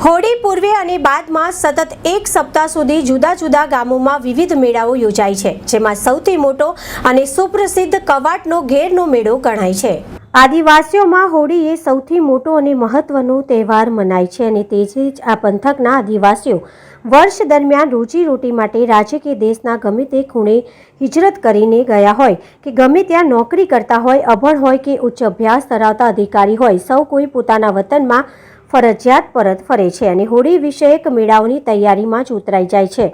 હોળી પૂર્વે અને બાદમાં સતત એક સપ્તાહ સુધી જુદા જુદા ગામોમાં વિવિધ મેળાઓ યોજાય છે, જેમાં સૌથી મોટો અને સુપ્રસિદ્ધ કવાંટનો ઘેરનો મેળો ગણાય છે। આદિવાસીઓમાં હોળી એ સૌથી મોટો અને મહત્વનો તહેવાર મનાય છે અને તે જ આ પંથકના આદિવાસીઓ વર્ષ દરમિયાન રોજીરોટી માટે રાજ્ય કે દેશના ગમે તે ખૂણે હિજરત કરીને ગયા હોય કે ગમે ત્યાં નોકરી કરતા હોય, અભણ હોય કે ઉચ્ચ અભ્યાસ ધરાવતા અધિકારી હોય, સૌ કોઈ પોતાના વતનમાં ફરજિયાત પરત ફરે છે અને હોળી વિષયક મેળાઓની તૈયારીમાં જ ઉતરાઈ જાય છે।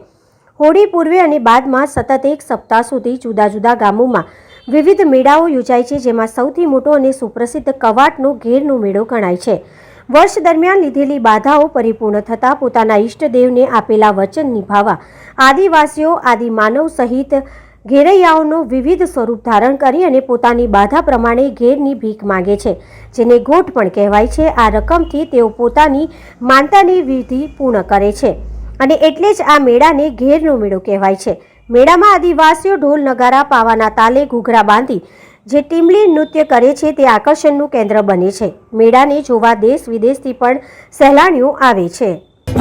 હોળી પૂર્વે અને બાદમાં સતત એક સપ્તાહ સુધી જુદા જુદા ગામોમાં વિવિધ મેળાઓ યોજાય છે, જેમાં સૌથી મોટો અને સુપ્રસિદ્ધ કવાંટનો ઘેરનો મેળો ગણાય છે। વર્ષ દરમિયાન લીધેલી બાધાઓ પરિપૂર્ણ થતાં પોતાના ઈષ્ટદેવને આપેલા વચન નિભાવવા આદિવાસીઓ આદિમાનવ સહિત ઘેરૈયાઓનો વિવિધ સ્વરૂપ ધારણ કરી અને પોતાની બાધા પ્રમાણે ઘેરની ભીખ માગે છે, જેને ગોઠ પણ કહેવાય છે। આ રકમથી તેઓ પોતાની માનતાની વિધિ પૂર્ણ કરે છે અને એટલે જ આ મેળાને ઘેરનો મેળો કહેવાય છે। મેળામાં આદિવાસીઓ ઢોલ નગારા પાવાના તાલે ઘૂઘરા બાંધી જે ટીમલી નૃત્ય કરે છે તે આકર્ષણનું કેન્દ્ર બને છે। મેળાને જોવા દેશ વિદેશથી પણ સહેલાણીઓ આવે છે।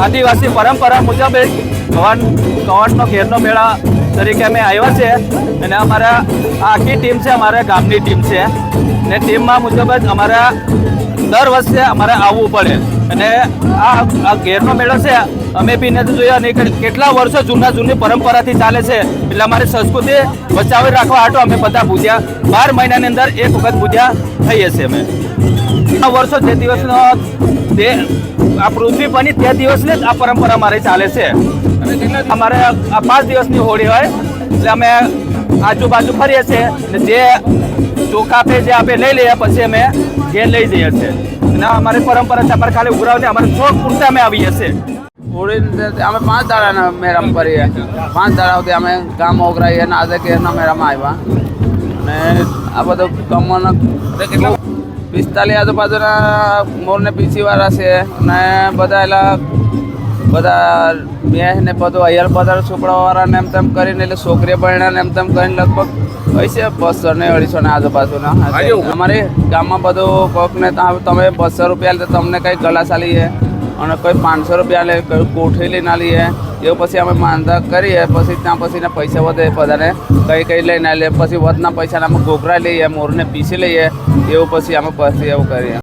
આદિવાસી પરંપરા મુજબ કવાંટનો ઘેરનો મેળા તરીકે અમે આવ્યા છે અને અમારા આખી ટીમ છે, અમારા ગામની ટીમ છે ને ટીમમાં મુજબ જ અમારા દર વર્ષે અમારે આવવું પડે અને આ ઘેરનો મેળો છે અમે બી નથી જોયા અને કેટલા વર્ષો જૂની પરંપરાથી ચાલે છે, એટલે અમારી સંસ્કૃતિ બચાવી રાખવા હાટો અમે બધા પૂજ્યા 12 મહિનાની અંદર એક વખત પૂજ્યા થઈએ છીએ અમે। આ વર્ષો જે દિવસનો આ પૃથ્વી પરની તે દિવસની જ આ પરંપરા અમારી ચાલે છે। અમારે આ 5 દિવસની હોળી હોય એટલે અમે આજુબાજુ ફરીએ છીએ ને જે ચોખા પે જે આપણે લઈ લઈએ પછી અમે ઘેર લઈ જઈએ છીએ અને અમારી પરંપરા છે, અમારે ખાલી ઉઘરાવને અમારે શોખ પૂરતા અમે આવીએ છીએ। હોળી અમે 5 દાડાના મેળામાં ફરીએ, 5 દાડા સુધી અમે ગામ ઓગરાઈએ અને આજે ઘેરના મેળામાં આવ્યા અને આ બધું કમવાનો 45 આજુબાજુના મોરને પીછીવાળા છે અને બધા મેં ને બધું અયલ બધા છોકરાવાળાને એમ તેમ કરીને એટલે છોકરીઓ પરણાને એમ તેમ કરીને લગભગ હોય છે 200 ને 250 ને આજુબાજુના। અમારે ગામમાં બધું કોકને તમે 200 રૂપિયા લે તમને કંઈ ગલા ચાલીએ અને કોઈ 500 રૂપિયા લે, કોઈ કોઠી લઈને લઈએ, એવું પછી અમે માનતા કરીએ, પછી ત્યાં પછી પૈસા વધે બધાને કંઈ લઈને લે, પછી વધના પૈસાને અમે ઘોઘરા લઈએ, મોરને પીસી લઈએ, એવું પછી અમે પછી એવું કરીએ।